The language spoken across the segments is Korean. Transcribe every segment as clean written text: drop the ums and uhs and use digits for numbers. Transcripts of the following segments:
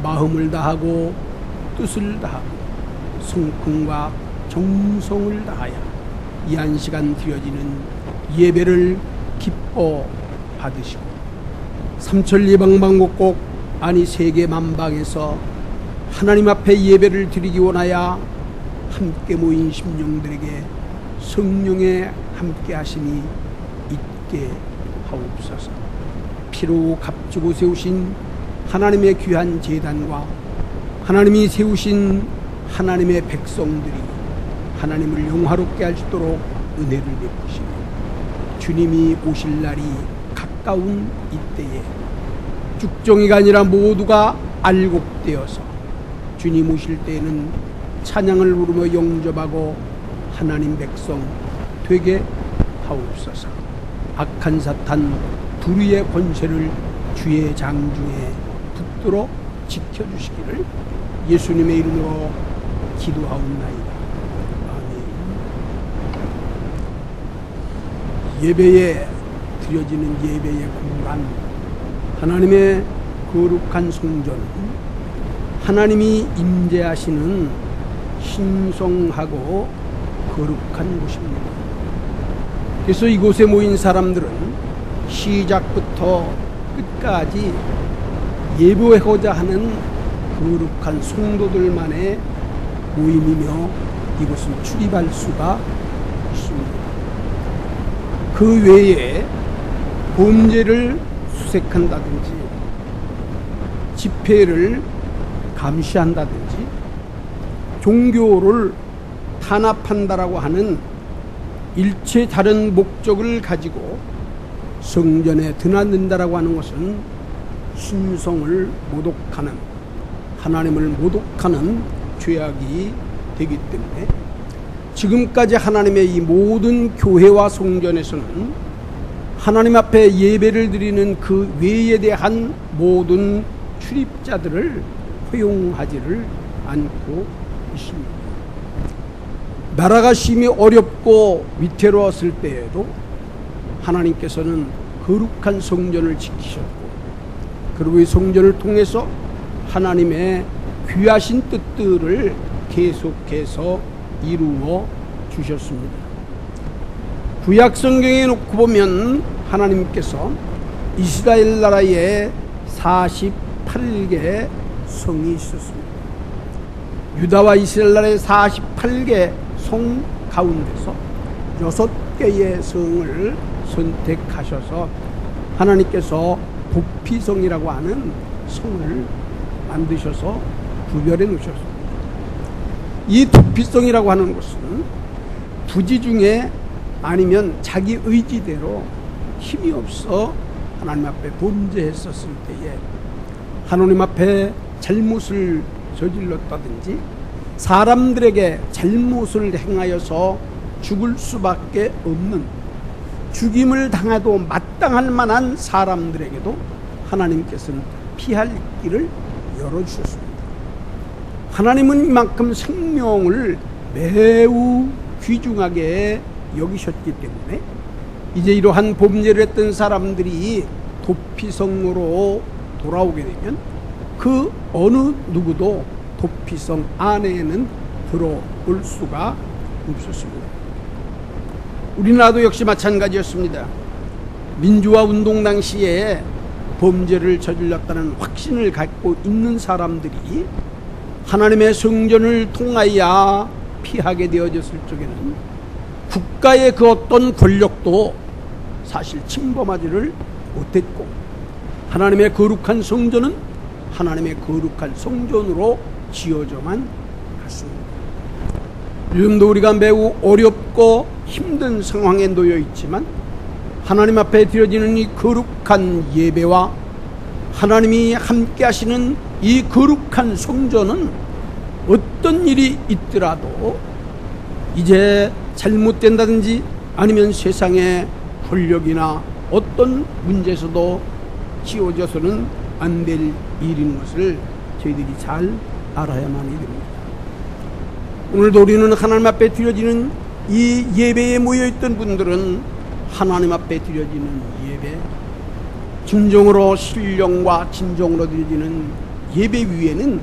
마음을 다하고 뜻을 다하고 성품과 정성을 다하여 이 한 시간 드려지는 예배를 기뻐 받으시고 삼천 예방방곡곡 아니 세계 만방에서 하나님 앞에 예배를 드리기 원하여 함께 모인 심령들에게 성령의 함께 하심이 있게 하옵소서. 피로 값주고 세우신 하나님의 귀한 제단과 하나님이 세우신 하나님의 백성들이 하나님을 영화롭게 할 수 있도록 은혜를 베푸시고 주님이 오실 날이 가까운 이때에 죽정이가 아니라 모두가 알곡되어서 주님 오실 때에는 찬양을 부르며 영접하고 하나님 백성 되게 하옵소서. 악한 사탄 불의의 권세를 주의 장중에 붙들어 지켜주시기를 예수님의 이름으로 기도하옵나이다. 아멘. 예배에 드려지는 예배의 공간, 하나님의 거룩한 성전, 하나님이 임재하시는 신성하고 거룩한 곳입니다. 그래서 이곳에 모인 사람들은 시작부터 끝까지 예배하고자 하는 거룩한 성도들만의 모임이며 이곳은 출입할 수가 있습니다. 그 외에 범죄를 수색한다든지 집회를 감시한다든지 종교를 탄압한다라고 하는 일체 다른 목적을 가지고 성전에 드나든다라고 하는 것은 신성을 모독하는, 하나님을 모독하는 죄악이 되기 때문에 지금까지 하나님의 이 모든 교회와 성전에서는 하나님 앞에 예배를 드리는 그 외에 대한 모든 출입자들을 허용하지를 않고 있습니다. 나라가 심히 어렵고 위태로웠을 때에도 하나님께서는 거룩한 성전을 지키셨고 그리고 이 성전을 통해서 하나님의 귀하신 뜻들을 계속해서 이루어 주셨습니다. 구약 성경에 놓고 보면 하나님께서 이스라엘 나라에 48개 성이 있었습니다. 유다와 이스라엘 나라의 48개 성 가운데서 6개의 성을 선택하셔서 하나님께서 도피성이라고 하는 성을 만드셔서 구별해 놓으셨습니다. 이 도피성이라고 하는 것은 부지 중에 아니면 자기 의지대로 힘이 없어 하나님 앞에 범죄했었을 때에 하나님 앞에 잘못을 저질렀다든지 사람들에게 잘못을 행하여서 죽을 수밖에 없는, 죽임을 당해도 마땅할 만한 사람들에게도 하나님께서는 피할 길을 열어주셨습니다. 하나님은 이만큼 생명을 매우 귀중하게 여기셨기 때문에 이제 이러한 범죄를 했던 사람들이 도피성으로 돌아오게 되면 그 어느 누구도 도피성 안에는 들어올 수가 없었습니다. 우리나라도 역시 마찬가지였습니다. 민주화 운동 당시에 범죄를 저질렀다는 확신을 갖고 있는 사람들이 하나님의 성전을 통하여 피하게 되어졌을 적에는 국가의 그 어떤 권력도 사실 침범하지를 못했고 하나님의 거룩한 성전은 하나님의 거룩한 성전으로 지어져만 갔습니다. 지금도 우리가 매우 어렵고 힘든 상황에 놓여 있지만 하나님 앞에 드려지는 이 거룩한 예배와 하나님이 함께 하시는 이 거룩한 성전은 어떤 일이 있더라도 이제 잘못된다든지 아니면 세상의 권력이나 어떤 문제에서도 지워져서는 안 될 일인 것을 저희들이 잘 알아야만이 됩니다. 오늘도 우리는 하나님 앞에 드려지는 이 예배에 모여있던 분들은 하나님 앞에 드려지는 예배, 진정으로 신령과 진정으로 드려지는 예배 위에는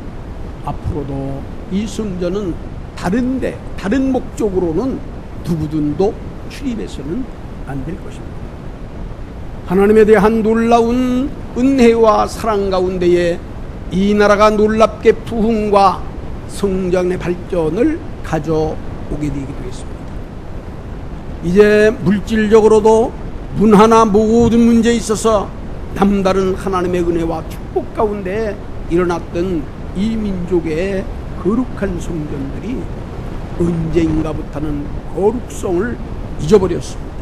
앞으로도 이 성전은 다른 목적으로는 누구든도 출입해서는 안 될 것입니다. 하나님에 대한 놀라운 은혜와 사랑 가운데에 이 나라가 놀랍게 부흥과 성장의 발전을 가져오게 되기도 했습니다. 이제 물질적으로도 문화나 모든 문제에 있어서 남다른 하나님의 은혜와 축복 가운데 일어났던 이 민족의 거룩한 성전들이 언제인가부터는 거룩성을 잊어버렸습니다.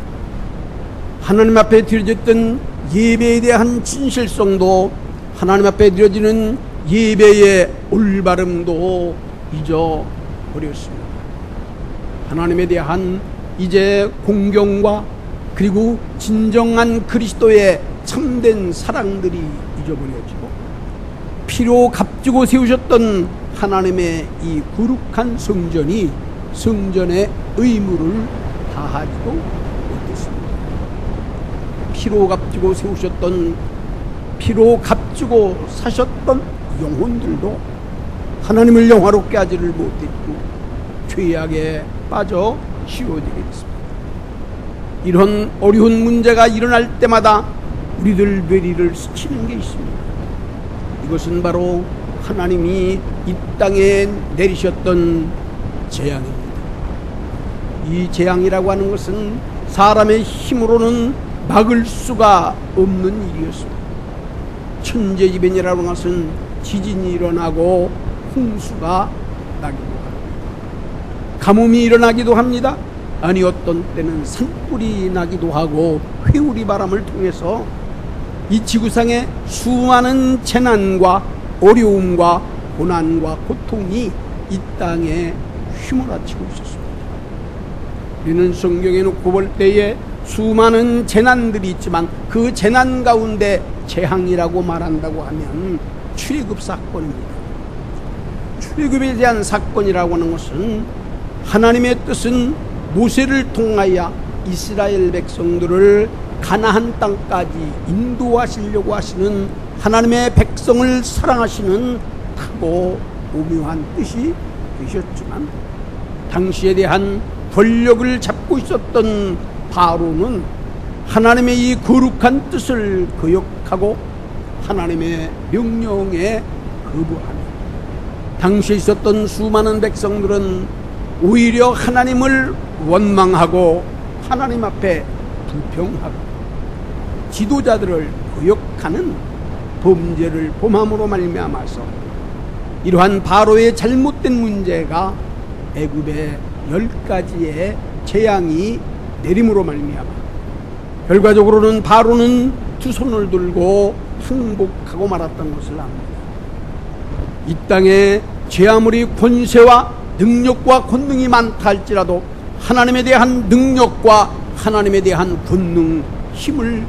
하나님 앞에 드려졌던 예배에 대한 진실성도, 하나님 앞에 드려지는 예배의 올바름도 잊어버렸습니다. 하나님에 대한 이제 공경과 그리고 진정한 그리스도의 참된 사랑들이 잊어버려지고, 피로 값주고 세우셨던 하나님의 이 거룩한 성전이 성전의 의무를 다하지도 못했습니다. 피로 값주고 세우셨던, 피로 값주고 사셨던 영혼들도 하나님을 영화롭게 하지를 못했고 죄악에 빠져 씌워지게 됐습니다. 이런 어려운 문제가 일어날 때마다 우리들 뇌리를 스치는 게 있습니다. 이것은 바로 하나님이 이 땅에 내리셨던 재앙입니다. 이 재앙이라고 하는 것은 사람의 힘으로는 막을 수가 없는 일이었습니다. 천재지변이라고 하는 것은 지진이 일어나고 홍수가 나기도 합니다. 가뭄이 일어나기도 합니다. 아니, 어떤 때는 산불이 나기도 하고 회오리 바람을 통해서 이 지구상의 수많은 재난과 어려움과 고난과 고통이 이 땅에 휘몰아치고 있었습니다. 우리는 성경에 놓고 볼 때에 수많은 재난들이 있지만 그 재난 가운데 재앙이라고 말한다고 하면 출애굽 사건입니다. 출애굽에 대한 사건이라고 하는 것은 하나님의 뜻은 모세를 통하여 이스라엘 백성들을 가나안 땅까지 인도하시려고 하시는 하나님의 백성을 사랑하시는 크고 오묘한 뜻이 되셨지만, 당시에 대한 권력을 잡고 있었던 바로는 하나님의 이 거룩한 뜻을 거역하고 하나님의 명령에 거부하며, 당시에 있었던 수많은 백성들은 오히려 하나님을 원망하고 하나님 앞에 불평하고 지도자들을 거역하는 범죄를 범함으로 말미암아서 이러한 바로의 잘못된 문제가 애굽의 10가지의 재앙이 내림으로 말미암아 결과적으로는 바로는 두 손을 들고 항복하고 말았던 것을 압니다. 이 땅에 죄 아무리 권세와 능력과 권능이 많다 할지라도 하나님에 대한 능력과 하나님에 대한 권능, 힘을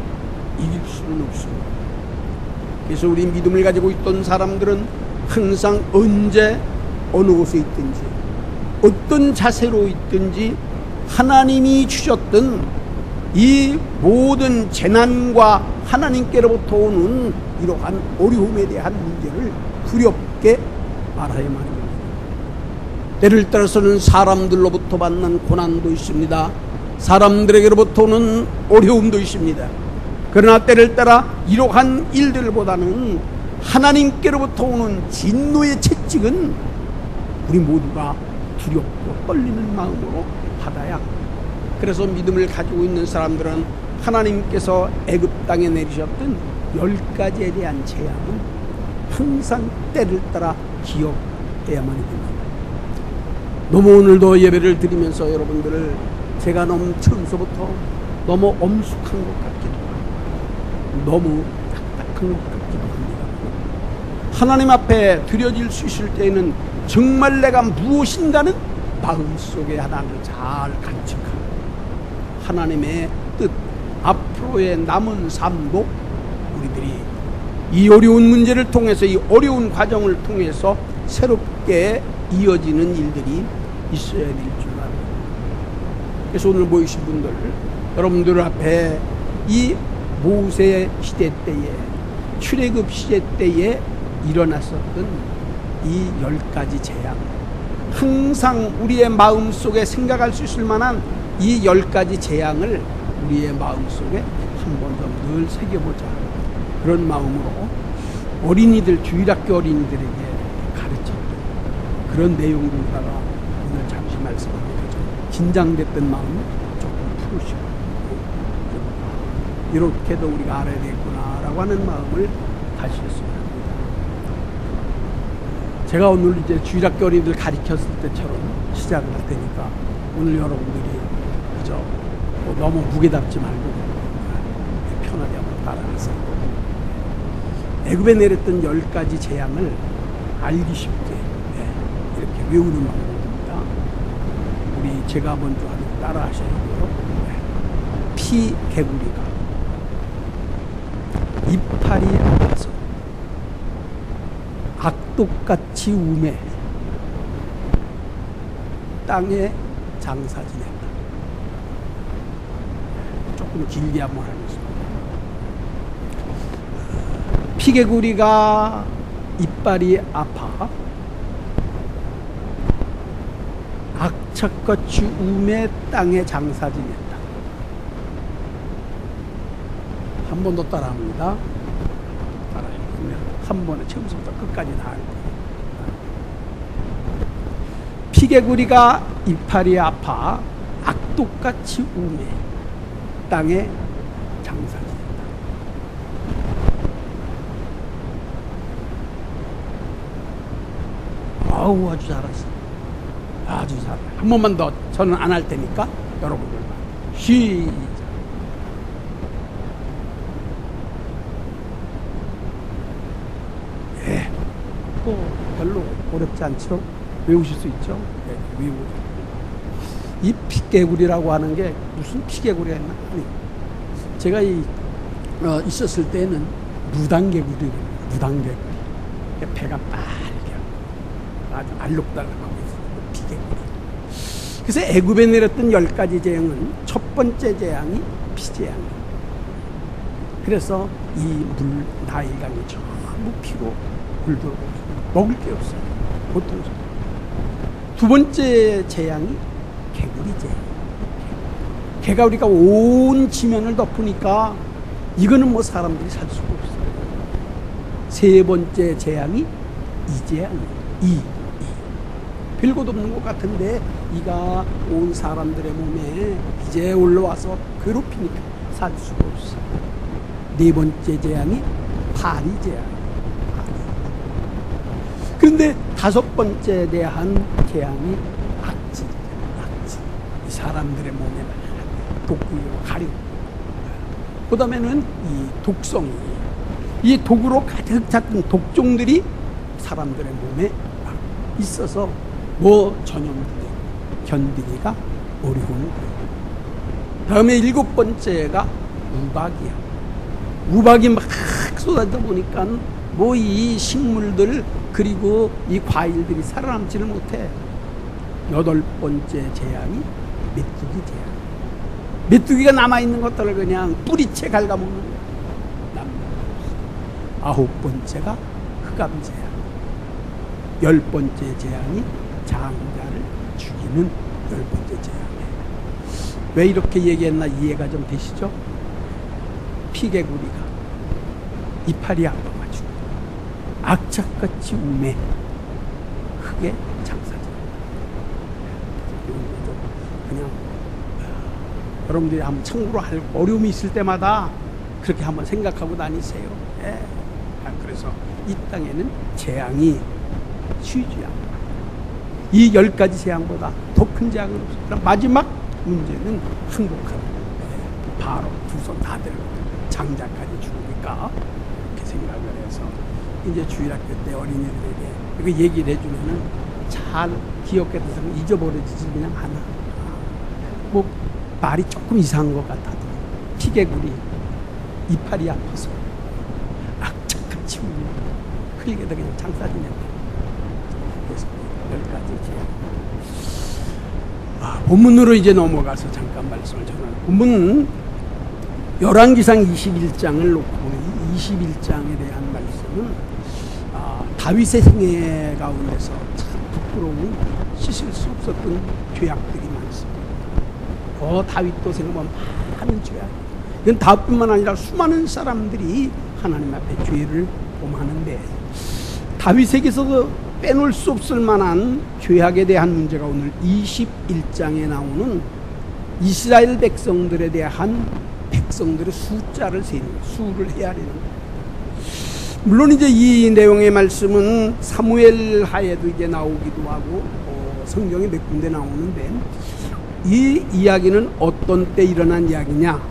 이길 수는 없습니다. 그래서 우리 믿음을 가지고 있던 사람들은 항상 언제 어느 곳에 있든지 어떤 자세로 있든지 하나님이 주셨던 이 모든 재난과 하나님께로부터 오는 이러한 어려움에 대한 문제를 두렵게 알아야만 합니다. 때를 따라서는 사람들로부터 받는 고난도 있습니다. 사람들에게로부터 오는 어려움도 있습니다. 그러나 때를 따라 이러한 일들보다는 하나님께로부터 오는 진노의 채찍은 우리 모두가 두렵고 떨리는 마음으로 받아야, 그래서 믿음을 가지고 있는 사람들은 하나님께서 애굽 땅에 내리셨던 10가지에 대한 재앙은 항상 때를 따라 기억해야만 합니다. 너무 오늘도 예배를 드리면서 여러분들을 제가 너무 처음서부터 너무 엄숙한 것 같기도 하고 너무 딱딱한 것 같기도 합니다. 하나님 앞에 드려질 수 있을 때에는 정말 내가 무엇인가는 마음속에 하나님을 잘 간직하고 하나님의 뜻, 앞으로의 남은 삶도 우리들이 이 어려운 문제를 통해서, 이 어려운 과정을 통해서 새롭게 이어지는 일들이 있어야 될 줄 압니다. 그래서 오늘 모이신 분들, 여러분들 앞에 이 모세 시대 때에, 출애굽 시대 때에 일어났었던 이 10가지 재앙, 항상 우리의 마음속에 생각할 수 있을 만한 이 10가지 재앙을 우리의 마음속에 한 번 더 늘 새겨보자, 그런 마음으로 어린이들, 주일학교 어린이들에게 가르쳤던 그런 내용들다가 오늘 잠시 말씀하니까 좀 긴장됐던 마음을 조금 푸르시고, 이렇게도 우리가 알아야 되겠구나라고 하는 마음을 가지셨으면 합니다. 제가 오늘 이제 주일학교 어린이들 가르쳤을 때처럼 시작을 할 테니까 오늘 여러분들이 그저 너무 무게답지 말고 편하게 한번 따라하세요. 애굽에 내렸던 10가지 재앙을 알기 쉽게 이렇게 외우는 방법입니다. 우리 제가 먼저 하는 따라 하셔야고요. 피 개구리가 이파리 아파서 악독같이 우매 땅에 장사 지낸다. 조금 길게 한번 하겠습니다. 피개구리가 이빨이 아파 악착같이 우매 땅에 장사 지낸다. 한 번 더 따라합니다. 따라해요. 한 번에 처음부터 끝까지 다 할 거예요. 피개구리가 이빨이 아파 악독같이 우매 땅에 장사 지낸다. 아우, 아주 잘하시네. 아주 잘해. 한 번만 더. 저는 안 할 테니까 여러분들만 시작. 예, 또 별로 어렵지 않죠? 외우실 수 있죠? 네, 외우고. 이 피개구리라고 하는 게 무슨 피개구리가 있나? 아니, 제가 있었을 때는 무당개구리, 무당개구리. 배가 빨개, 아주 알록달록하고 있어요. 피개구리. 그래서 애굽에 내렸던 10가지 재앙은 첫 번째 재앙이 피재앙이에요. 그래서 이 물 나일강이 전부 피로 물들어오고 먹을 게 없어요. 보통. 두 번째 재앙이 개구리 재앙. 개가 우리가 온 지면을 덮으니까 이거는 뭐 사람들이 살 수가 없어요. 세 번째 재앙이 이재앙이에요. 별것 없는 것 같은데 이가 온 사람들의 몸에 이제 올라와서 괴롭히니까 살 수가 없어. 네 번째 재앙이 파리 재앙. 그런데 다섯 번째에 대한 재앙이 악질. 이 사람들의 몸에 독구로 가리고. 그 다음에는 이 독성이, 이 독으로 가득 찼던 독종들이 사람들의 몸에 있어서 뭐 전염되고 견디기가 어려운 거예요. 다음에 7번째가 우박이야. 우박이 막 쏟아져 보니까 뭐 이 식물들 그리고 이 과일들이 살아남지를 못해. 8번째 재앙이 메뚜기 재앙. 메뚜기가 남아있는 것들을 그냥 뿌리채 갉아먹는 거야. 9번째가 흑암 재앙. 10번째 재앙이 장자를 죽이는 10번째 재앙이에요. 왜 이렇게 얘기했나 이해가 좀 되시죠? 피개구리가 이파리 아파가지고 악착같이 우매 흙에 장사자. 그냥 여러분들이 한번 참고로 할 어려움이 있을 때마다 그렇게 한번 생각하고 다니세요. 예. 그래서 이 땅에는 재앙이 쉬지 않아. 이 10가지 재앙보다 더 큰 재앙은 없어요. 그럼 마지막 문제는 항복하는 거예요. 바로 두 손 다 들고 장자까지 죽으니까 이렇게 생각을 해서 이제 주일학교 때 어린이들에게 이거 얘기를 해주면은 잘 기억해 둬서 잊어버려지지 그냥 하나. 뭐 말이 조금 이상한 것 같아도 피개구리 이파리 아파서 악착같이 울고 흘리게도 그냥 장사 지낸다. 그래서 10가지 재앙. 본문으로 이제 넘어가서 잠깐 말씀을 전하는 본문은 열왕기상 21장을 놓고 이 21장에 대한 말씀은 다윗의 생애 가운데서 참 부끄러운 씻을 수 없었던 죄악들이 많습니다. 다윗도 생각하면 많은 죄악. 이건 다윗뿐만 아니라 수많은 사람들이 하나님 앞에 죄를 범하는데, 다윗에게서 빼놓을 수 없을 만한 죄악에 대한 문제가 오늘 21장에 나오는 이스라엘 백성들에 대한 백성들의 숫자를 세는, 수를 헤아리는. 물론 이제 이 내용의 말씀은 사무엘 하에도 이제 나오기도 하고 성경에 몇 군데 나오는데, 이 이야기는 어떤 때 일어난 이야기냐?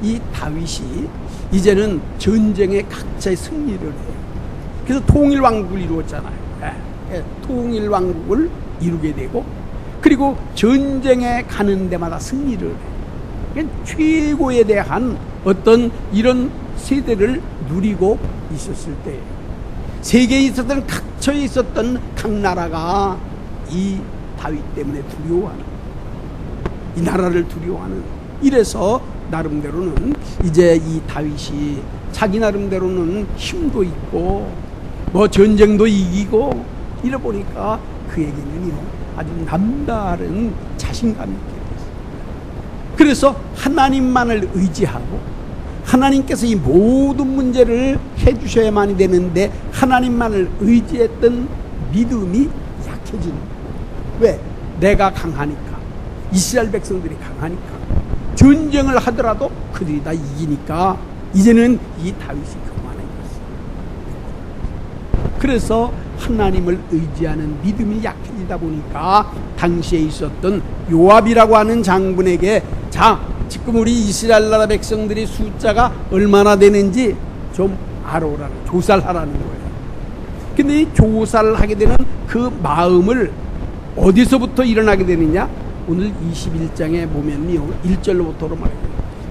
이 다윗이 이제는 전쟁에 각자의 승리를 해요. 그래서 통일왕국을 이루었잖아요. 통일 왕국을 이루게 되고, 그리고 전쟁에 가는 데마다 승리를 해요. 그러니까 최고에 대한 어떤 이런 세대를 누리고 있었을 때, 세계에 있었던 각처에 있었던 각 나라가 이 다윗 때문에 두려워하는, 이 나라를 두려워하는. 이래서 나름대로는 이제 이 다윗이 자기 나름대로는 힘도 있고 뭐 전쟁도 이기고 이러 보니까 그에게는요 아주 남다른 자신감이 있게 됐어요. 그래서 하나님만을 의지하고, 하나님께서 이 모든 문제를 해주셔야만이 되는데 하나님만을 의지했던 믿음이 약해지는 거예요. 왜? 내가 강하니까, 이스라엘 백성들이 강하니까, 전쟁을 하더라도 그들이 다 이기니까 이제는 이 다윗이 교만해졌어요. 그래서 하나님을 의지하는 믿음이 약해지다 보니까 당시에 있었던 요압이라고 하는 장군에게, 자, 지금 우리 이스라엘 나라 백성들이 숫자가 얼마나 되는지 좀 알아오라는, 조사를 하라는 거예요. 근데 이 조사를 하게 되는 그 마음을 어디서부터 일어나게 되느냐? 오늘 21장에 보면요 1절로부터로 말해요.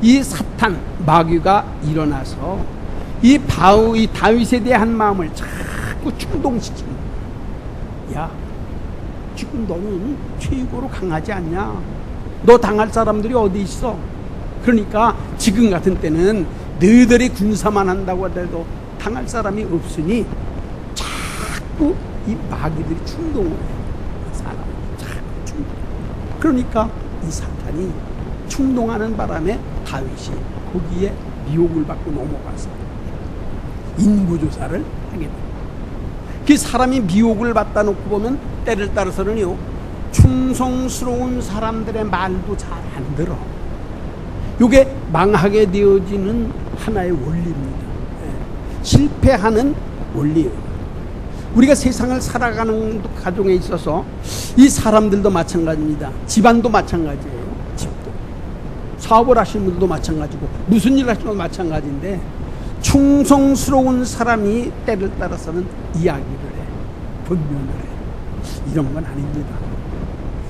이 사탄 마귀가 일어나서 이 다윗에 대한 마음을 자꾸 충동시키는 거야. 야, 지금 너는 최고로 강하지 않냐? 너 당할 사람들이 어디 있어? 그러니까 지금 같은 때는 너희들이 군사만 한다고 하더라도 당할 사람이 없으니 자꾸 이 마귀들이 충동을 해요. 사람을 자꾸 충동. 그러니까 이 사탄이 충동하는 바람에 다윗이 거기에 미혹을 받고 넘어가서 인구조사를 하게 됩니다. 그 사람이 미혹을 받다 놓고 보면 때를 따라서는요 충성스러운 사람들의 말도 잘 안 들어. 이게 망하게 되어지는 하나의 원리입니다. 실패하는 원리예요. 우리가 세상을 살아가는 가정에 있어서 이 사람들도 마찬가지입니다. 집안도 마찬가지예요. 집도. 사업을 하시는 분들도 마찬가지고 무슨 일을 하시는 분도 마찬가지인데, 충성스러운 사람이 때를 따라서는 이야기를 해, 권면을 해. 이런 건 아닙니다.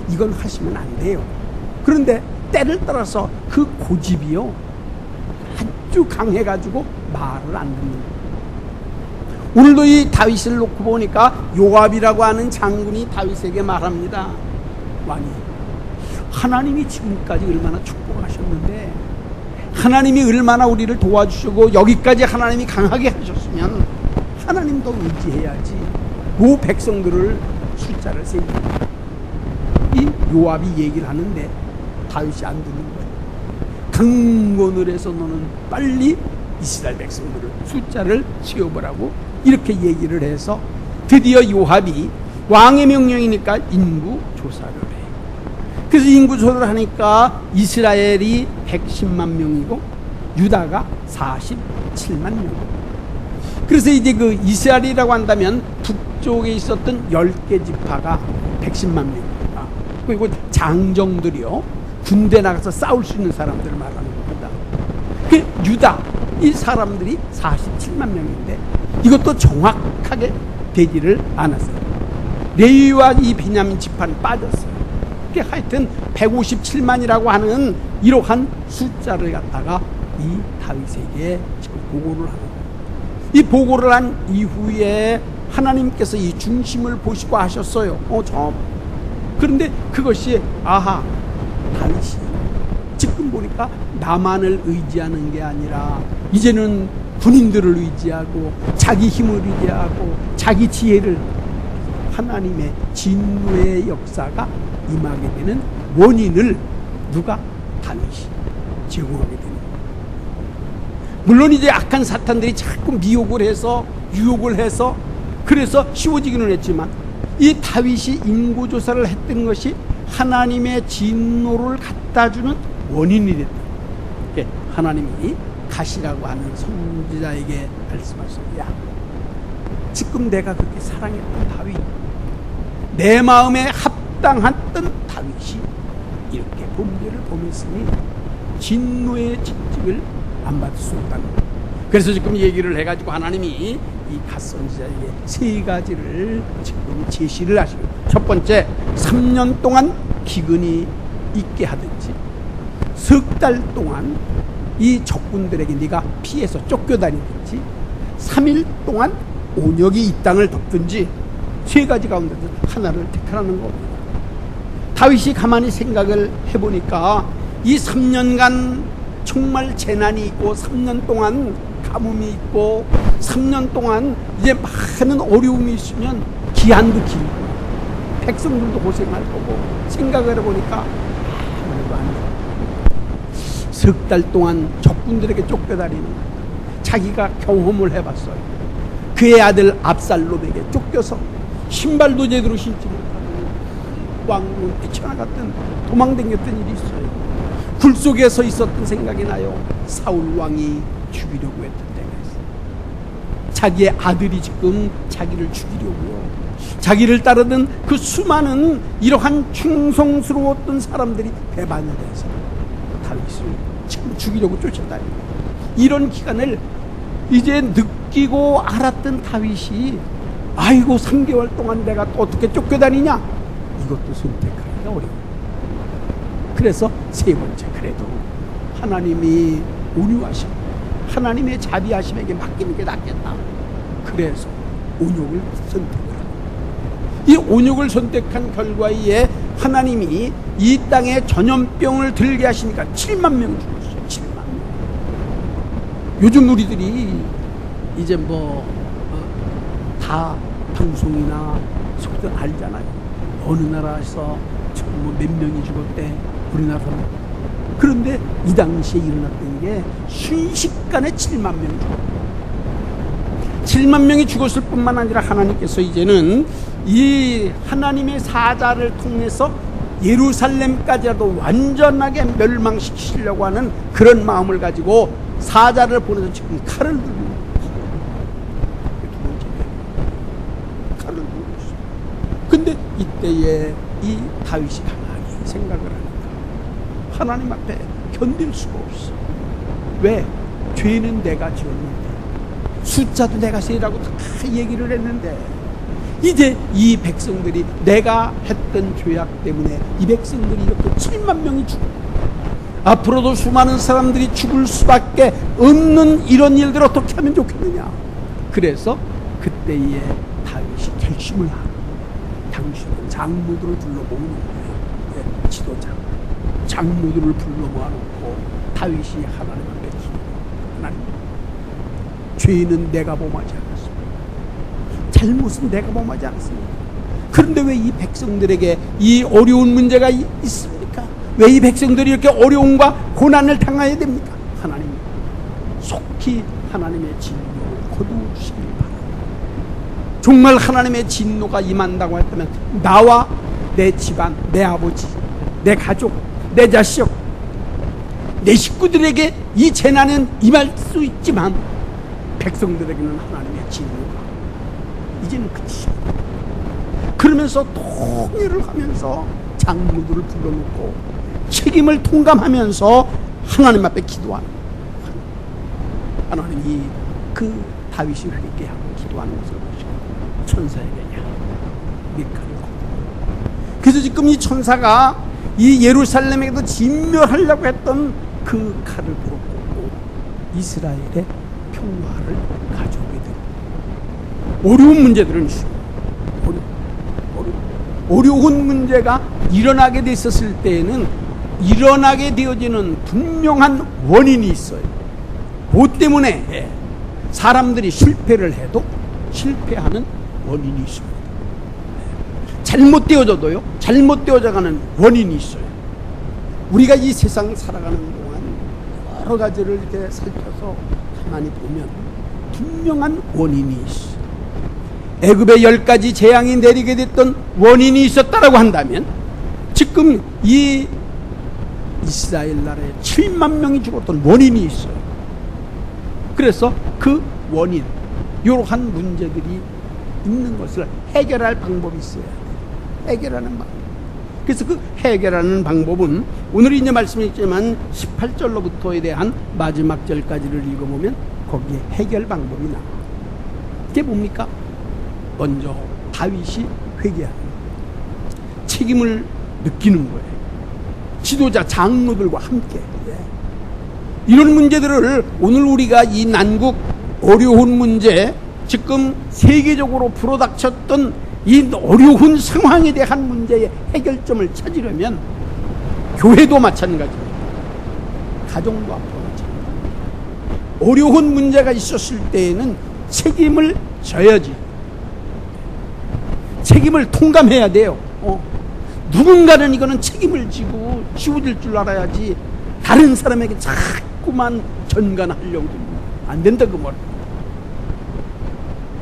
이건 하시면 안 돼요. 그런데 때를 따라서 그 고집이요 아주 강해가지고 말을 안 듣는 거예요. 오늘도 이 다윗을 놓고 보니까 요압이라고 하는 장군이 다윗에게 말합니다. 왕이, 하나님이 지금까지 얼마나 축복하셨는데, 하나님이 얼마나 우리를 도와주시고 여기까지 하나님이 강하게 하셨으면 하나님도 의지해야지. 그 백성들을 숫자를 세입니다. 이 요압이 얘기를 하는데 다윗이 안 듣는 거예요. 강권을 해서 너는 빨리 이스라엘 백성들을 숫자를 세워보라고 이렇게 얘기를 해서 드디어 요압이 왕의 명령이니까 인구 조사를 해. 그래서 인구 조사를 하니까 이스라엘이 110만 명이고 유다가 47만 명. 그래서 이제 그 이스라엘이라고 한다면 북쪽에 있었던 10개 지파가 110만 명입니다. 그리고 장정들이요, 군대 나가서 싸울 수 있는 사람들을 말하는 겁니다. 그 유다, 이 사람들이 47만 명인데 이것도 정확하게 되지를 않았어요. 레위와 이 베냐민 지파는 빠졌어요. 하여튼 157만이라고 하는 이러한 숫자를 갖다가 이 다윗에게 지금 보고를 하는 거예요. 이 보고를 한 이후에 하나님께서 이 중심을 보시고 하셨어요. 그런데 그것이 아하, 다윗이 지금 보니까 나만을 의지하는 게 아니라 이제는 군인들을 의지하고 자기 힘을 의지하고 자기 지혜를 하나님의 진노의 역사가 임하게 되는 원인을 누가? 다윗이 제공하게 되는 거예요. 물론 이제 악한 사탄들이 자꾸 미혹을 해서 유혹을 해서 그래서 쉬워지기는 했지만 이 다윗이 인고조사를 했던 것이 하나님의 진노를 갖다주는 원인이 됐다. 하나님이 가시라고 하는 선지자에게 말씀하셨습니다. 지금 내가 그렇게 사랑했던 다윗, 내 마음에 합당했던 다윗이 이렇게 범죄를 범했으니 진노의 직직을 안 받을 수 없다는 거예요. 그래서 지금 얘기를 해가지고 하나님이 이 갓 선지자에게 세 가지를 지금 제시를 하시고, 첫 번째, 3년 동안 기근이 있게 하든지, 석 달 동안 이 적군들에게 네가 피해서 쫓겨다니든지, 3일 동안 온역이 이 땅을 덮든지, 세 가지 가운데서 하나를 택하라는 겁니다. 다윗이 가만히 생각을 해보니까 이 3년간 정말 재난이 있고 3년 동안 가뭄이 있고 3년 동안 이제 많은 어려움이 있으면 기한도 길고 백성들도 고생할 거고 생각을 해보니까 아무래도 안 돼. 석 달 동안 적군들에게 쫓겨다니는 자기가 경험을 해봤어요. 그의 아들 압살롬에게 쫓겨서 신발도 제대로 신지 못하고 왕으로 뛰쳐나갔던 도망다녔던 일이 있어요. 굴 속에서 있었던 생각이 나요. 사울 왕이 죽이려고 했던 때가 있어요. 자기의 아들이 지금 자기를 죽이려고요. 자기를 따르던 그 수많은 이러한 충성스러웠던 사람들이 배반을 해서 다윗을 지금 죽이려고 쫓아다니고, 이런 기간을 이제 느끼고 알았던 다윗이 아이고 3개월 동안 내가 또 어떻게 쫓겨다니냐, 이것도 선택하기가 어려워요. 그래서 세 번째, 그래도 하나님이 온유하심, 하나님의 자비하심에게 맡기는 게 낫겠다. 그래서 온욕을 선택을 합니다. 이 온욕을 선택한 결과에 하나님이 이 땅에 전염병을 들게 하시니까 7만 명이 죽었어요. 7만 명. 요즘 우리들이 이제 다 방송이나 속들 알잖아요. 어느 나라에서 몇 명이 죽었대, 우리나라는. 그런데 이 당시에 일어났던 게 순식간에 7만 명이 죽었어요. 7만 명이 죽었을 뿐만 아니라 하나님께서 이제는 이 하나님의 사자를 통해서 예루살렘까지라도 완전하게 멸망시키려고 하는 그런 마음을 가지고 사자를 보내서 지금 칼을 들고 있어요. 두 번째 칼을 들고 있어요. 근데 이때에 이 다윗이 가만히 생각을 하니까 하나님 앞에 견딜 수가 없어. 왜? 죄는 내가 지었는데, 숫자도 내가 세라고 다 얘기를 했는데, 이제 이 백성들이 내가 했던 죄악 때문에 이 백성들이 이렇게 7만 명이 죽고 앞으로도 수많은 사람들이 죽을 수밖에 없는 이런 일들 어떻게 하면 좋겠느냐. 그래서 그때에 다윗이 결심을 하고, 당신은 장로들을 불러 모으는 거예요. 지도자 장로들을 불러 모아놓고 다윗이 하나님 앞에 기도해요. 하나님, 죄는 내가 범하지 않았습니다. 잘못은 내가 범하지 않았습니다. 그런데 왜 이 백성들에게 이 어려운 문제가 있습니까? 왜 이 백성들이 이렇게 어려움과 고난을 당해야 됩니까? 하나님, 속히 하나님의 진노를 거두시길 바랍니다. 정말 하나님의 진노가 임한다고 했다면 나와 내 집안, 내 아버지, 내 가족, 내 자식, 내 식구들에게 이 재난은 임할 수 있지만 백성들에게는 하나님의 진노가 이제는 그치입니다. 그러면서 통일을 하면서 장로들을 불러놓고 책임을 통감하면서 하나님 앞에 기도하는, 하나님이 그 다윗이 회개하고 기도하는 것을 보시고 천사에게 네 칼을 걷고, 그래서 지금 이 천사가 이 예루살렘에게도 진멸하려고 했던 그 칼을 걷고 이스라엘의 평화를 가져오게 됩니다. 어려운 문제들은 어려운 문제가 일어나게 돼 있었을 때에는 일어나게 되어지는 분명한 원인이 있어요. 그 때문에 사람들이 실패를 해도 실패하는 원인이 있습니다. 잘못되어져도요, 잘못되어져가는 원인이 있어요. 우리가 이 세상 살아가는 동안 여러 가지를 이렇게 살펴서 가만히 보면 분명한 원인이 있어요. 애굽에 10가지 재앙이 내리게 됐던 원인이 있었다라고 한다면 지금 이 이스라엘 나라에 7만 명이 죽었던 원인이 있어요. 그래서 그 원인, 이러한 문제들이 있는 것을 해결할 방법이 있어야 돼요. 해결하는 방법. 그래서 그 해결하는 방법은 오늘 이제 말씀했지만 18절로부터에 대한 마지막 절까지를 읽어보면 거기에 해결 방법이 나와요. 그게 뭡니까? 먼저 다윗이 회개하는, 책임을 느끼는 거예요. 지도자 장로들과 함께. 이런 문제들을 오늘 우리가 이 난국 어려운 문제, 지금 세계적으로 불어닥쳤던 이 어려운 상황에 대한 문제의 해결점을 찾으려면 교회도 마찬가지입니다. 가정도 앞으로 마찬가지입니다. 어려운 문제가 있었을 때에는 책임을 져야지. 책임을 통감해야 돼요. 누군가는 이거는 책임을 지고 지워질 줄 알아야지 다른 사람에게 자꾸만 전간하려고 안 된다 그 말.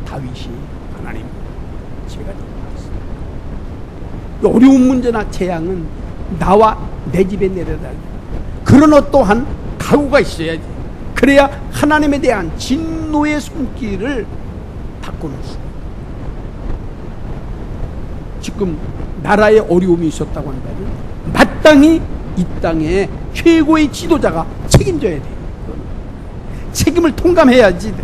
다윗이 하나님 제가 잘못했습니다. 어려운 문제나 재앙은 나와 내 집에 내려달라. 그런 어떠한 각오가 있어야지. 그래야 하나님에 대한 진노의 손길을 바꿔놓을 수 있어요. 지금 나라에 어려움이 있었다고 한다면 마땅히 이 땅에 최고의 지도자가 책임져야 돼요. 책임을 통감해야지 돼.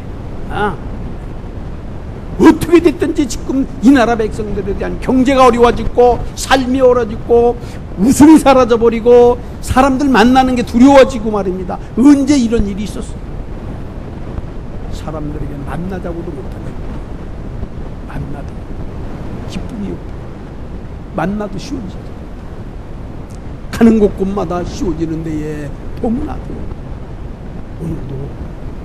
어떻게 됐든지 지금 이 나라 백성들에 대한 경제가 어려워지고 삶이 어려워지고 웃음이 사라져버리고 사람들 만나는 게 두려워지고 말입니다. 언제 이런 일이 있었어요? 사람들에게 만나자고도 못하네. 만나도 기쁨이 없고 만나도 쉬워지죠. 가는 곳곳마다 쉬워지는 데에 너무나도 오늘도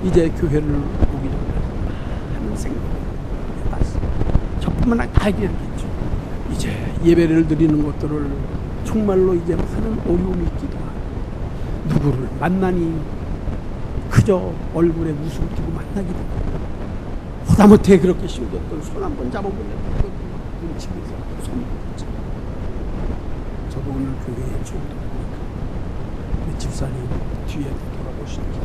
이제 교회를 오기 전에 하는 생각을 해봤어요. 저뿐만 아니라 다 얘기하겠죠. 이제 예배를 드리는 것들을 정말로 이제 하는 어려움이 있기도 하고 누구를 만나니 그저 얼굴에 웃음 띄고 만나기도 하고 하다못해 그렇게 쉬워졌던 손 한 번 잡아보면 눈치면서 손 저도 오늘 교회에 처음 들어보니까 우리 집사님 뒤에 돌아보시니까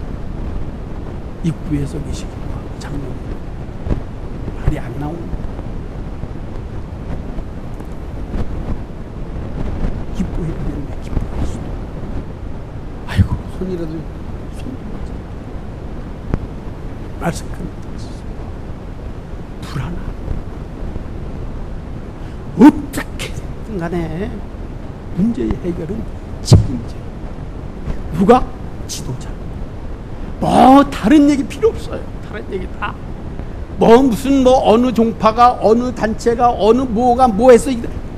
입구에서 계시기도 하고 장로님 말이 안 나오는 기뻐해드리는데 기뻐할 수도 아이고 손이라도 손 마스크는 불안하고 어떻게든 간에 문제의 해결은 책임져. 누가? 지도자. 뭐 다른 얘기 필요 없어요. 다른 얘기 다. 뭐 무슨 뭐 어느 종파가 어느 단체가 어느 뭐가 뭐 해서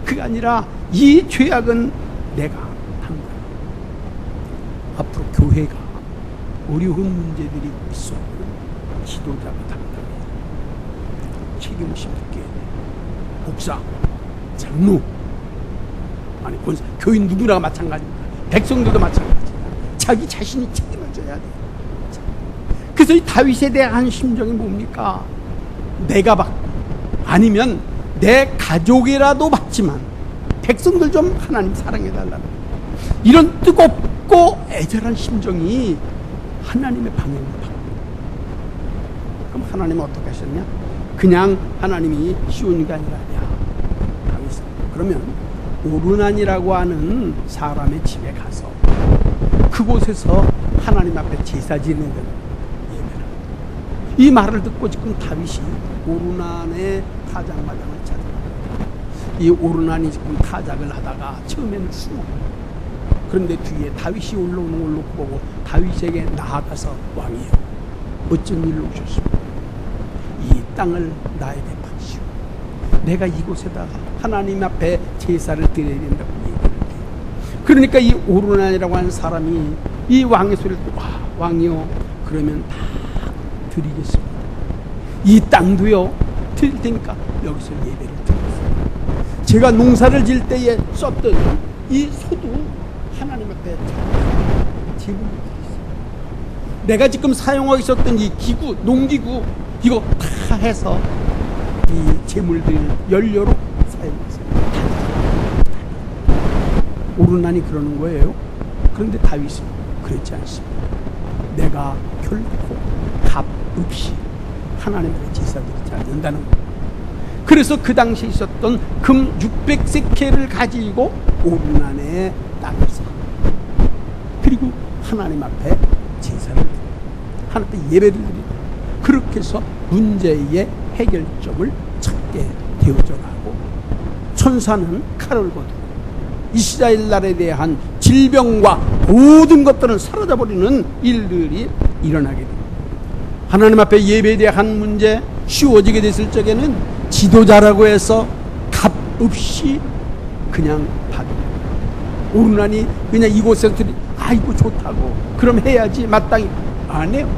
그게 아니라 이 죄악은 내가 한 거야. 앞으로 교회가 어려운 문제들이 있어도 지도자가 당당해. 책임심 있게 목사, 장로 아니 권사, 교인 누구나 마찬가지입니다. 백성들도 마찬가지입니다. 자기 자신이 책임을 져야 돼요. 그래서 이 다윗에 대한 심정이 뭡니까? 내가 받고 아니면 내 가족이라도 받지만 백성들 좀 하나님 사랑해달라는 이런 뜨겁고 애절한 심정이 하나님의 방향을 받고 그럼 하나님은 어떻게 하셨냐? 그냥 하나님이 쉬운 게 아니라 다윗 그러면 오르난이라고 하는 사람의 집에 가서 그곳에서 하나님 앞에 제사 지내는 예배를 이 말을 듣고 지금 다윗이 오르난의 타작마당을 찾아갑니다. 이 오르난이 지금 타작을 하다가 처음에는 숨어 그런데 뒤에 다윗이 올라오는 걸 놓고 보고 다윗에게 나아가서 왕이여 어쩐 일로 오셨습니까? 이 땅을 나에게 파시오. 내가 이곳에다가 하나님 앞에 제사를 드려야 된다고 얘기를 해요. 그러니까 이 오르난이라고 하는 사람이 이 왕의 소리를 듣고 왕이요 그러면 다 드리겠습니다. 이 땅도요 드릴 테니까 여기서 예배를 드렸어요. 제가 농사를 질 때에 썼던 이 소도 하나님 앞에 제물을 드렸어요. 내가 지금 사용하고 있었던 이 기구, 농기구 이거 다 해서 이 제물들 연료로 사용했어요. 오르나니 그러는 거예요. 그런데 다윗은 그렇지 않습니다. 내가 결코 값 없이 하나님께 제사드리지 않는다는 거예요. 그래서 그 당시에 있었던 금 600세켈을 가지고 오르난에 땅을 사, 그리고 하나님 앞에 제사를 드리고 하나님 앞에 예배를 드리고, 그렇게 해서 문제의 해결점을 찾게 되어져 가고, 천사는 칼을 거두고 이스라엘 나라에 대한 질병과 모든 것들을 사라져버리는 일들이 일어나게 됩니다. 하나님 앞에 예배에 대한 문제 쉬워지게 됐을 적에는 지도자라고 해서 값 없이 그냥 받으려, 오르나니 그냥 이곳에서 아이고 좋다고 그럼 해야지 마땅히 안 해요.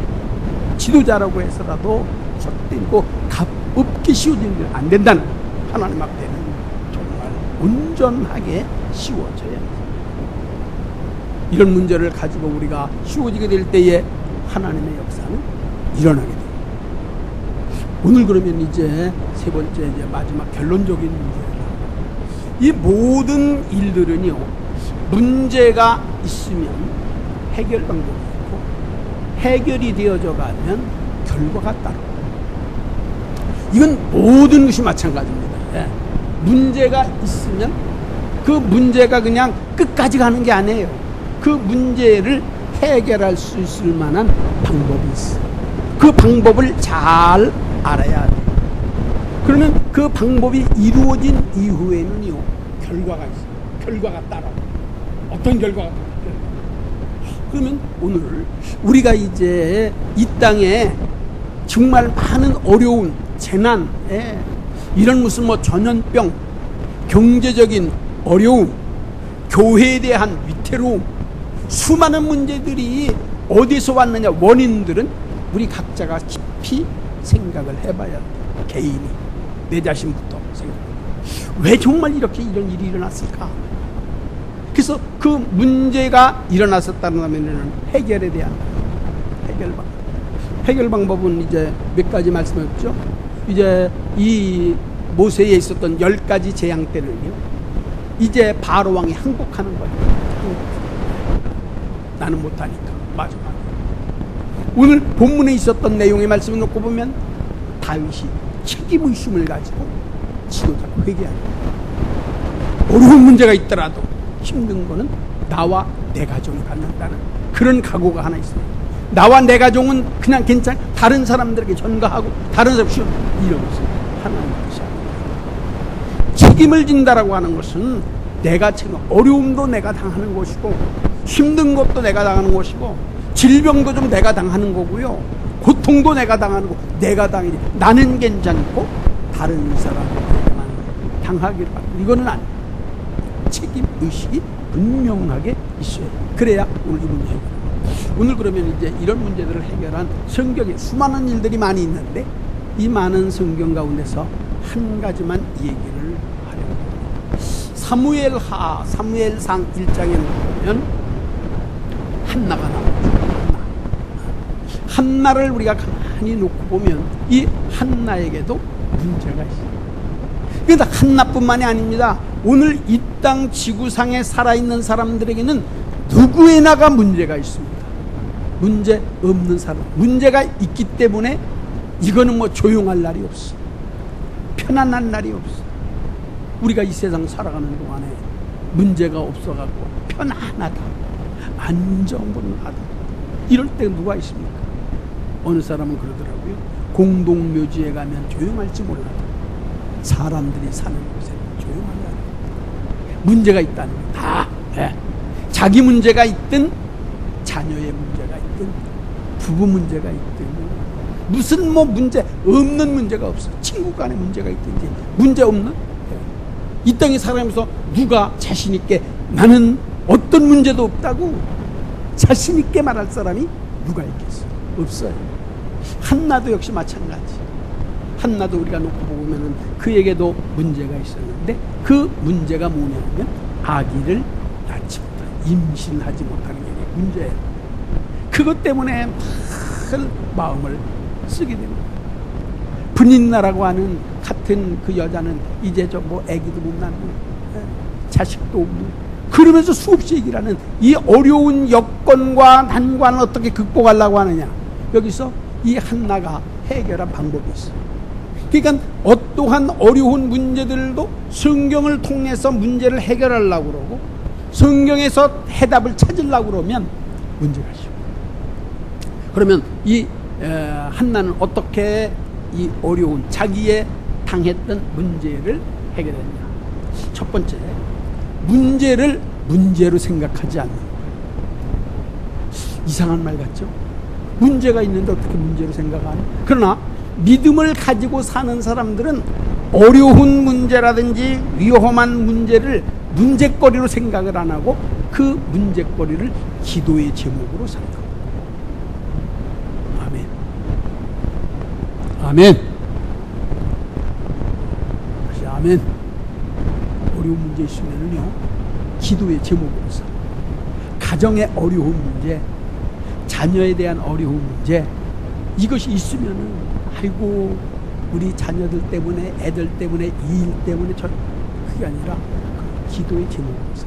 지도자라고 해서라도 헛되고 값 없게 쉬워지는 게 안 된다는 거예요. 하나님 앞에는 정말 온전하게 쉬워져야 합니다. 이런 문제를 가지고 우리가 쉬워지게 될 때에 하나님의 역사는 일어나게 됩니다. 오늘 그러면 이제 세 번째, 이제 마지막 결론적인 문제예요. 이 모든 일들은요, 문제가 있으면 해결 방법이 있고, 해결이 되어져 가면 결과가 따라옵니다. 이건 모든 것이 마찬가지입니다. 예. 문제가 있으면 그 문제가 그냥 끝까지 가는 게 아니에요. 그 문제를 해결할 수 있을 만한 방법이 있어요. 그 방법을 잘 알아야 돼요. 그러면 그 방법이 이루어진 이후에는요, 결과가 있어요. 결과가 따라옵니다. 어떤 결과가 따라옵니다. 그러면 오늘 우리가 이제 이 땅에 정말 많은 어려운 재난, 이런 무슨 뭐 전염병, 경제적인 어려움, 교회에 대한 위태로움, 수많은 문제들이 어디서 왔느냐, 원인들은 우리 각자가 깊이 생각을 해봐야 돼요. 개인이, 내 자신부터 생각해요. 왜 정말 이렇게 이런 일이 일어났을까? 그래서 그 문제가 일어났었다면 해결에 대한 해결 방법은 이제 몇 가지 말씀했죠. 이제 이 모세에 있었던 10가지 재앙 때는요, 이제 바로 왕이 항복하는 거예요. 나는 못하니까. 맞아. 오늘 본문에 있었던 내용의 말씀을 놓고 보면 다윗이 책임의심을 가지고 지도자가 회개하는 거예요. 어려운 문제가 있더라도 힘든 거는 나와 내 가족이 갖는다는 그런 각오가 하나 있어요. 나와 내 가족은 그냥 괜찮아, 다른 사람들에게 전가하고 다른 사람 쉬어, 이러면서 하나님 뜻이 아닙니다. 책임을 진다라고 하는 것은 내가 책임, 어려움도 내가 당하는 것이고, 힘든 것도 내가 당하는 것이고, 질병도 좀 내가 당하는 거고요, 고통도 내가 당하는 거, 내가 당하지, 나는 괜찮고 다른 사람에게만 당하기를 바랍니다. 이거는 아니에요. 책임 의식이 분명하게 있어요. 그래야 오늘 이 문제 해결. 오늘 그러면 이제 이런 문제들을 해결한 성경에 수많은 일들이 많이 있는데, 이 많은 성경 가운데서 한 가지만 얘기를 하려고 합니다. 사무엘상 1장에 보면 한나가 나오죠. 한나를 우리가 가만히 놓고 보면 이 한나에게도 문제가 있어요. 그러니까 한나뿐만이 아닙니다. 오늘 이 땅 지구상에 살아있는 사람들에게는 누구에나가 문제가 있습니다. 문제 없는 사람, 문제가 있기 때문에 이거는 뭐 조용할 날이 없어, 편안한 날이 없어. 우리가 이 세상 살아가는 동안에 문제가 없어갖고 편안하다, 안정분하다, 이럴 때 누가 있습니까? 어느 사람은 그러더라고요. 공동묘지에 가면 조용할지 몰라도 사람들이 사는 곳에는 조용한다. 문제가 있다는 거 다, 자기 문제가 있든 자녀의 문제가 있든 부부 문제가 있든 무슨 뭐 문제 없는 문제가 없어. 친구 간의 문제가 있든지 문제 없는, 이 땅에 살아가면서 누가 자신 있게 나는 어떤 문제도 없다고 자신 있게 말할 사람이 누가 있겠어? 없어요. 한나도 역시 마찬가지. 한나도 우리가 놓고 보면 보면은 그에게도 문제가 있었는데 그 문제가 뭐냐면 아기를 낳지 못하는, 임신하지 못하는 게 문제예요. 그것 때문에 큰 마음을 쓰게 됩니다. 분인나라고 하는 같은 그 여자는 이제 저 뭐 아기도 못 낳는, 자식도 없는, 그러면서 수없이 얘기를 하는 이 어려운 여건과 난관을 어떻게 극복하려고 하느냐. 여기서 이 한나가 해결한 방법이 있어요. 그러니까 어떠한 어려운 문제들도 성경을 통해서 문제를 해결하려고 그러고 성경에서 해답을 찾으려고 그러면 문제가 있어요. 그러면 이 한나는 어떻게 이 어려운 자기의 당했던 문제를 해결했냐. 첫 번째, 문제를 문제로 생각하지 않는 거예요. 이상한 말 같죠? 문제가 있는데 어떻게 문제로 생각하냐? 그러나 믿음을 가지고 사는 사람들은 어려운 문제라든지 위험한 문제를 문제거리로 생각을 안 하고 그 문제거리를 기도의 제목으로 생각합니다. 아멘. 아멘. 다시 아멘. 어려운 문제 있으면은요, 기도의 제목으로 써. 가정의 어려운 문제, 자녀에 대한 어려운 문제, 이것이 있으면은 아이고 우리 자녀들 때문에, 애들 때문에, 이 일 때문에, 그게 아니라 그 기도의 제목으로 써.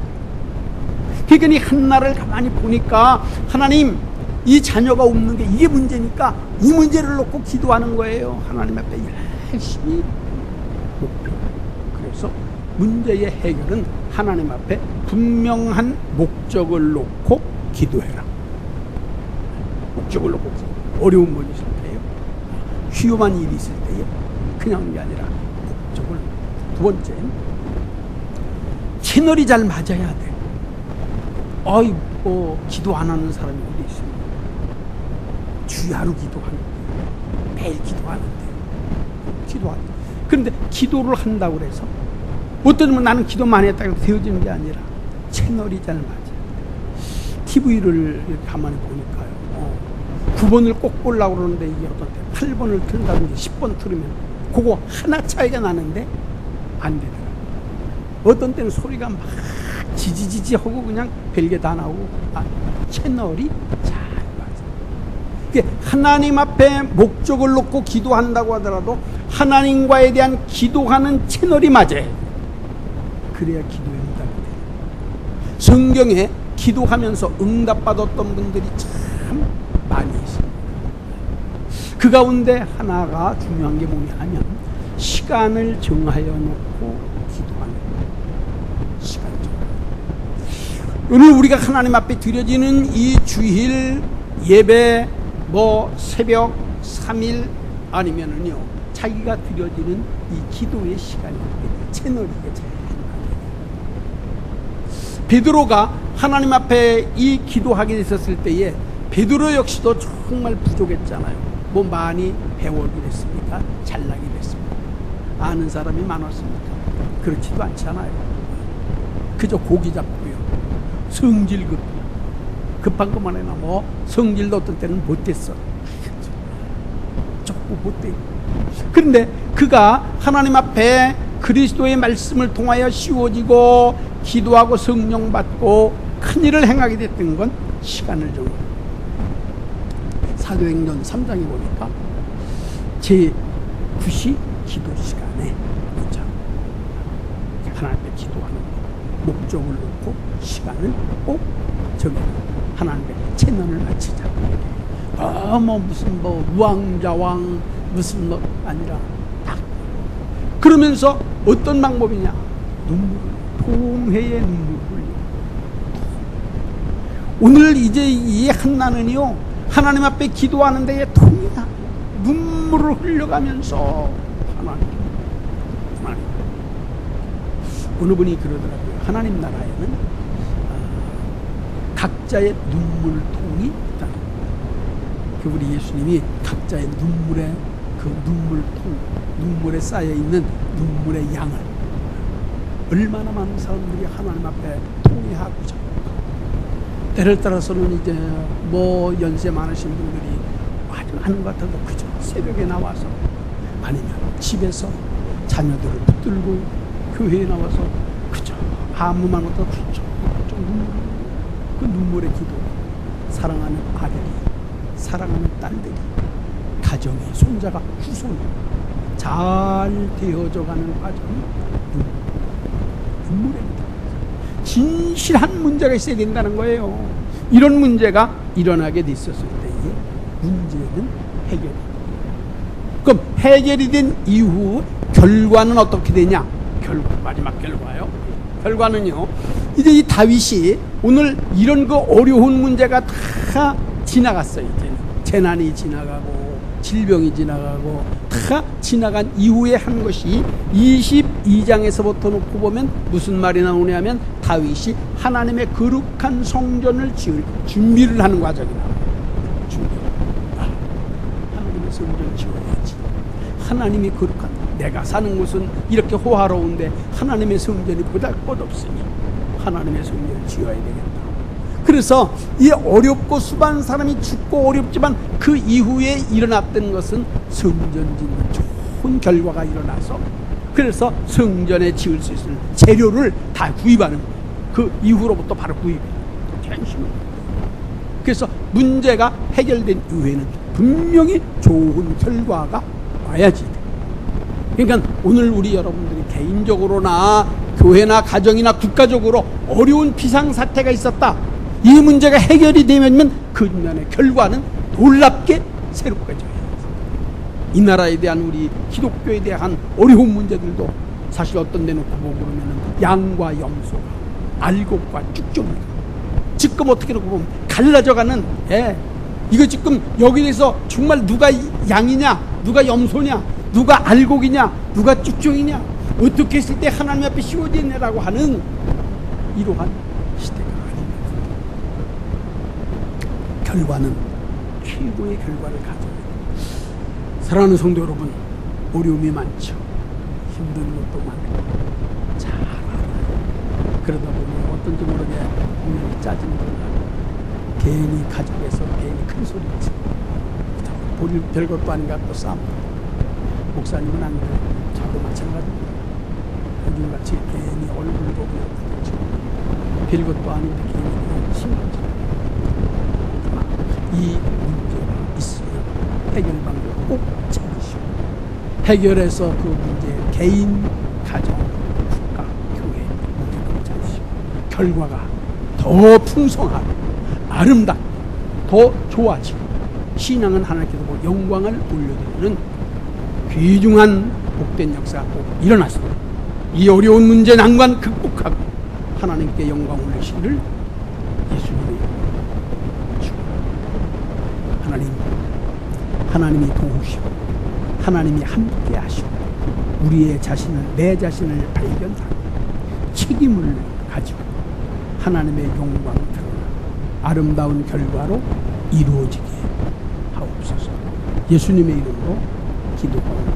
그러니까 이 한나를 가만히 보니까 하나님, 이 자녀가 없는 게 이게 문제니까 이 문제를 놓고 기도하는 거예요. 하나님 앞에 열심히 목표. 그래서 문제의 해결은 하나님 앞에 분명한 목적을 놓고 기도해라. 목적을 놓고 어려운 문제 있을 때요, 위험한 일이 있을 때요, 그냥 게 아니라 목적을. 두 번째, 채널이 잘 맞아야 돼. 기도 안 하는 사람이 어디 있습니까? 주야로 기도하는데, 매일 기도하는데. 그런데 기도를 한다고 해서 어떤 분 나는 기도 많이 했다고 되어지는 게 아니라 채널이 잘 맞아요. TV를 이렇게 가만히 보니까요, 9번을 꼭 보려고 그러는데 이게 어떤 때 8번을 틀다든지 10번 틀으면 그거 하나 차이가 나는데 안 되더라고요. 어떤 때는 소리가 막 지지지지 하고 그냥 별게 다 나오고, 채널이 잘 맞아요. 하나님 앞에 목적을 놓고 기도한다고 하더라도 하나님과에 대한 기도하는 채널이 맞아요. 그래야 기도에 응답이 돼요. 성경에 기도하면서 응답받았던 분들이 참 많이 있습니다. 그 가운데 하나가 중요한 게 뭐냐 하면 시간을 정하여 놓고 기도하는 거예요. 시간 정하여. 오늘 우리가 하나님 앞에 드려지는 이 주일 예배, 새벽 3일 아니면은요, 자기가 드려지는 이 기도의 시간이 채널이 제일 베드로가 하나님 앞에 이 기도하게 있었을 때에 베드로 역시도 정말 부족했잖아요. 많이 배우기도 했습니까? 잘나기도 했습니까? 아는 사람이 많았습니까? 그렇지도 않잖아요. 그저 고기 잡고요, 성질 급한 것만 해나 성질도 어떤 때는 못됐어. 조금 못되고. 그런데 그가 하나님 앞에 그리스도의 말씀을 통하여 씌워지고 기도하고 성령 받고 큰 일을 행하게 됐던 건 시간을 정해. 사도행전 3장에 보니까 제9시 기도 시간에 하나님 앞에 기도하는 거, 목적을 놓고 시간을 꼭 정해. 하나님 앞에 채널을 맞추자. 무슨 우왕좌왕 무슨 아니라 딱. 그러면서 어떤 방법이냐? 통회의 눈물을 흘려. 오늘 이제 이 한나는요, 하나님 앞에 기도하는 데에 통이 나 눈물을 흘려가면서 하나님. 어느 분이 그러더라고요. 하나님 나라에는 각자의 눈물통이 있다는 거예요. 우리 예수님이 각자의 눈물의 그 눈물통, 눈물에 쌓여있는 눈물의 양을 얼마나 많은 사람들이 하나님 앞에 통회하고자. 때를 따라서는 이제 연세 많으신 분들이 아주 하는 것 같아도 그저 새벽에 나와서, 아니면 집에서 자녀들을 붙들고 교회에 나와서 그저 아무만 못하고 그저 그 눈물의 기도, 사랑하는 아들이, 사랑하는 딸들이, 가정이, 손자가, 후손이 잘 되어져가는 과정이 눈물의 기도. 진실한 문제가 있어야 된다는 거예요. 이런 문제가 일어나게 됐었을 때에 문제는 해결이. 그럼 해결이 된 이후 결과는 어떻게 되냐? 마지막 결과요. 결과는요, 이제 이 다윗이 오늘 이런 그 어려운 문제가 다 지나갔어요. 이제는 재난이 지나가고 질병이 지나가고 다 지나간 이후에 한 것이 22장에서부터 놓고 보면 무슨 말이 나오냐면 다윗이 하나님의 거룩한 성전을 지을 준비를 하는 과정이 나와요. 하나님의 성전을 지어야지. 하나님이 거룩한, 내가 사는 곳은 이렇게 호화로운데 하나님의 성전이 보잘것없으니 하나님의 성전을 지어야 되겠다. 그래서 이 어렵고 수많은 사람이 죽고 어렵지만 그 이후에 일어났던 것은 성전 짓는 좋은 결과가 일어나서, 그래서 성전에 지을 수 있을 재료를 다 구입하는 거예요. 그 이후로부터 바로 구입해요. 그래서 문제가 해결된 이후에는 분명히 좋은 결과가 와야지. 그러니까 오늘 우리 여러분들이 개인적으로나 교회나 가정이나 국가적으로 어려운 비상사태가 있었다. 이 문제가 해결이 되면 그 면의 결과는 놀랍게 새롭게져요. 이 나라에 대한 우리 기독교에 대한 어려운 문제들도 사실 어떤 데 놓고 보고 그러면은 양과 염소가, 알곡과 쭉종이가 지금 어떻게 놓고 보면 갈라져가는, 이거 지금 여기에서 정말 누가 양이냐, 누가 염소냐, 누가 알곡이냐, 누가 쭉종이냐, 어떻게 했을 때 하나님 앞에 씌워지냐라고 하는 이러한 시대가 아닙니다. 결과는 최고의 결과를 가져요. 사랑하는 성도 여러분, 어려움이 많죠. 힘든 것도 많고 잘 알아요. 그러다 보면 어떤지 모르게 분명히 짜증도 나고 괜히 가족에서 괜히 큰 소리 치고 별것도 아닌 것 같고 싸움. 목사님은 안 그래요. 저도 마찬가지입니다. 요즘같이 괜히 얼굴 보고 별것도 아닌데 괜히 심각해요. 이 문제가 있으면 해결 방법을 꼭 찾으시고, 해결해서 그 문제 개인, 가정, 국가, 교회 문제를 찾으시고 결과가 더 풍성하고 아름답고 더 좋아지고 신앙은 하나님께서 영광을 올려드리는 귀중한 복된 역사가 꼭 일어났습니다. 이 어려운 문제 난관 극복하고 하나님께 영광 올리시기를 예수님의 하나님이 도우시고 하나님이 함께 하시고 우리의 자신을, 내 자신을 발견하고 책임을 가지고 하나님의 영광을 드러나 아름다운 결과로 이루어지게 하옵소서. 예수님의 이름으로 기도하옵나이다.